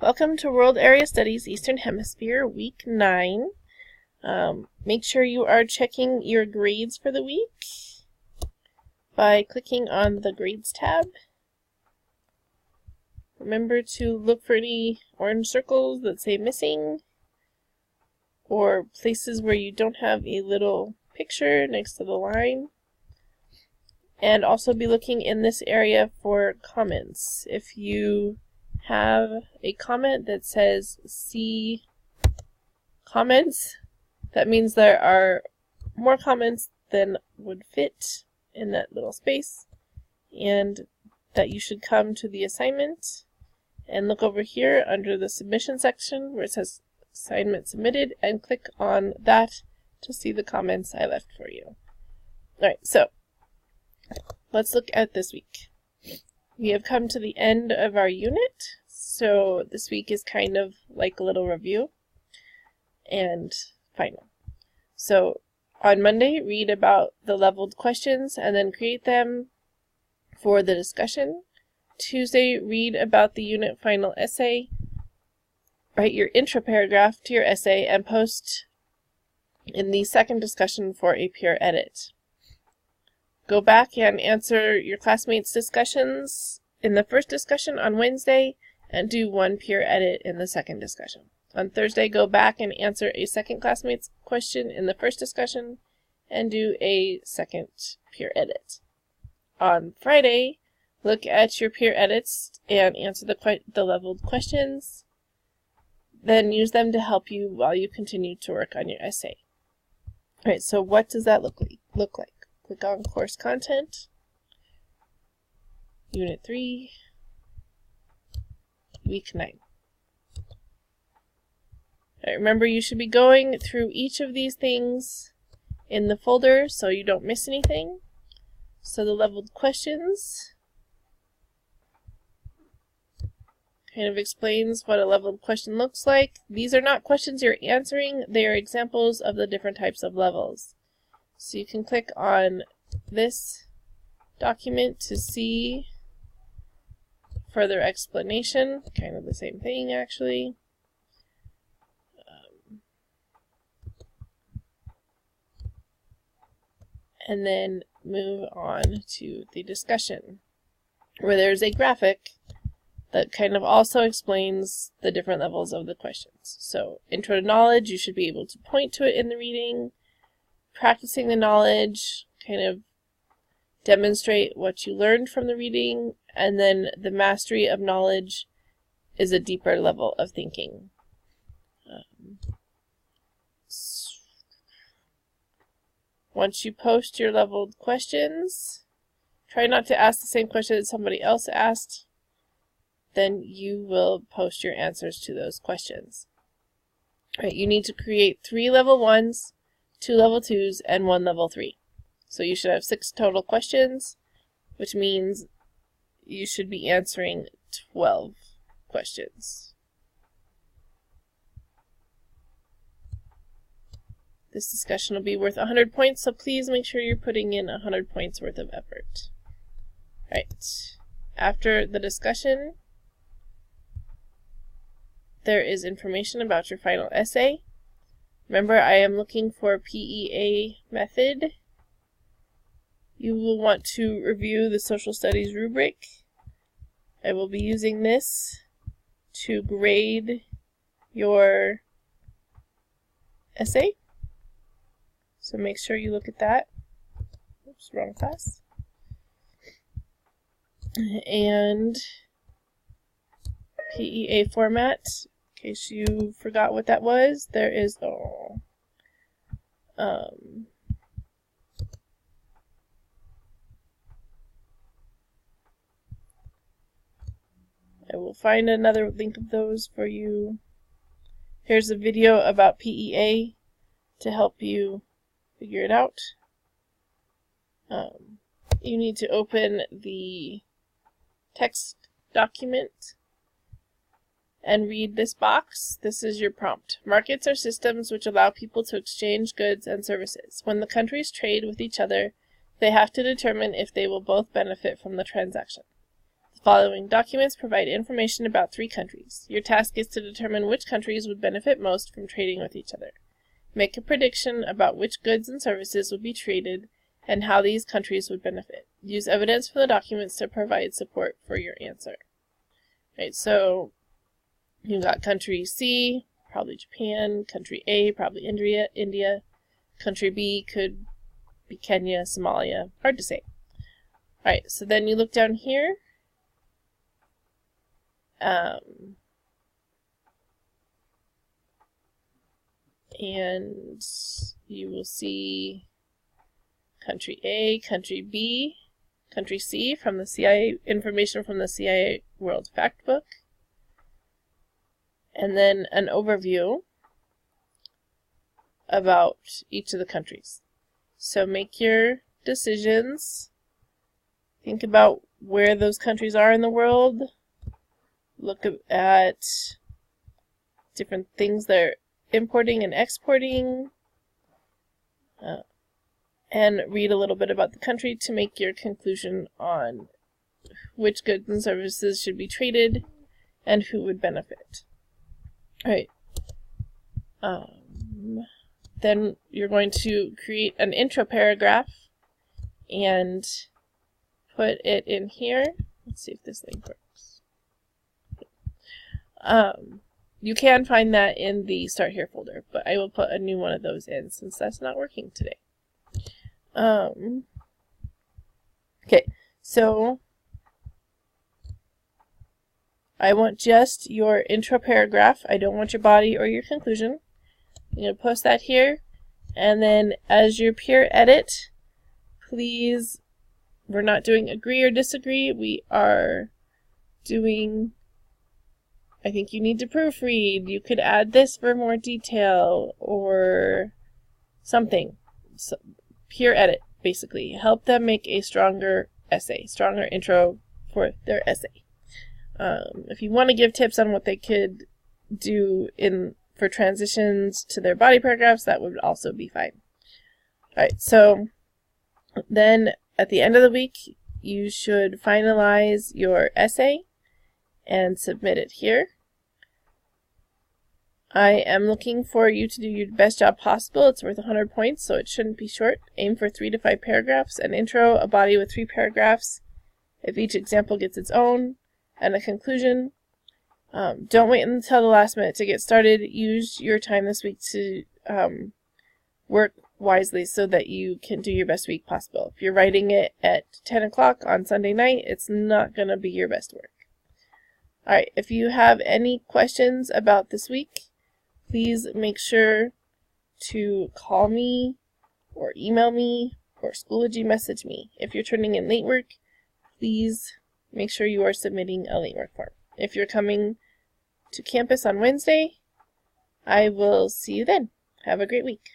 Welcome to World Area Studies Eastern Hemisphere, Week 9. Make sure you are checking your grades for the week by clicking on the Grades tab. Remember to look for any orange circles that say missing or places where you don't have a little picture next to the line. And also be looking in this area for comments. If you have a comment that says see comments, that means there are more comments than would fit in that little space, and that you should come to the assignment and look over here under the submission section where it says assignment submitted and click on that to see the comments I left for you. Alright, so let's look at this week. We have come to the end of our unit, so this week is kind of like a little review and final. So on Monday, read about the leveled questions and then create them for the discussion. Tuesday, read about the unit final essay. Write your intro paragraph to your essay and post in the second discussion for a peer edit. Go back and answer your classmates' discussions in the first discussion on Wednesday and do one peer edit in the second discussion. On Thursday, go back and answer a second classmate's question in the first discussion and do a second peer edit. On Friday, look at your peer edits and answer the leveled questions. Then use them to help you while you continue to work on your essay. Alright, so what does that look like? Click on Course Content, Unit 3, Week 9. Alright, remember you should be going through each of these things in the folder so you don't miss anything. So the leveled questions kind of explains what a leveled question looks like. These are not questions you're answering, they are examples of the different types of levels. So you can click on this document to see further explanation, kind of the same thing actually. And then move on to the discussion, where there's a graphic that kind of also explains the different levels of the questions. So, intro to knowledge, you should be able to point to it in the reading. Practicing the knowledge, kind of demonstrate what you learned from the reading, and then the mastery of knowledge is a deeper level of thinking. Once you post your leveled questions, try not to ask the same question that somebody else asked. Then you will post your answers to those questions. All right, you need to create 3 level 1s, 2 level 2s, and 1 level 3. So you should have 6 total questions, which means you should be answering 12 questions. This discussion will be worth 100 points, so please make sure you're putting in 100 points worth of effort. Right. After the discussion, there is information about your final essay. Remember, I am looking for PEA method. You will want to review the social studies rubric. I will be using this to grade your essay. So make sure you look at that. Oops, wrong class. And PEA format, in case you forgot what that was, there is I will find another link of those for you. Here's a video about PEA to help you figure it out. You need to open the text document and read this box. This is your prompt. Markets are systems which allow people to exchange goods and services. When the countries trade with each other, they have to determine if they will both benefit from the transaction. The following documents provide information about 3 countries. Your task is to determine which countries would benefit most from trading with each other. Make a prediction about which goods and services would be traded and how these countries would benefit. Use evidence from the documents to provide support for your answer. Right, so you got country C, probably Japan, country A, probably India, country B could be Kenya, Somalia, hard to say. Alright, so then you look down here. And you will see country A, country B, country C from the CIA, information from the CIA World Factbook, and then an overview about each of the countries. So make your decisions. Think about where those countries are in the world. Look at different things they're importing and exporting. And read a little bit about the country to make your conclusion on which goods and services should be traded and who would benefit. Alright. Then you're going to create an intro paragraph and put it in here. Let's see if this link works. You can find that in the Start Here folder, but I will put a new one of those in since that's not working today. Okay, so I want just your intro paragraph. I don't want your body or your conclusion. I'm going to post that here, and then as your peer edit, please, we're not doing agree or disagree. We are doing, I think you need to proofread. You could add this for more detail or something. So, peer edit, basically. Help them make a stronger essay, stronger intro for their essay. If you want to give tips on what they could do for transitions to their body paragraphs, that would also be fine. Alright, so then at the end of the week, you should finalize your essay and submit it here. I am looking for you to do your best job possible. It's worth 100 points, so it shouldn't be short. Aim for 3 to 5 paragraphs, an intro, a body with 3 paragraphs, if each example gets its own, and a conclusion. Don't wait until the last minute to get started. Use your time this week to work wisely so that you can do your best week possible. If you're writing it at 10 o'clock on Sunday night, it's not going to be your best work. Alright, if you have any questions about this week, please make sure to call me or email me or Schoology message me. If you're turning in late work, please make sure you are submitting a late work form. If you're coming to campus on Wednesday, I will see you then. Have a great week.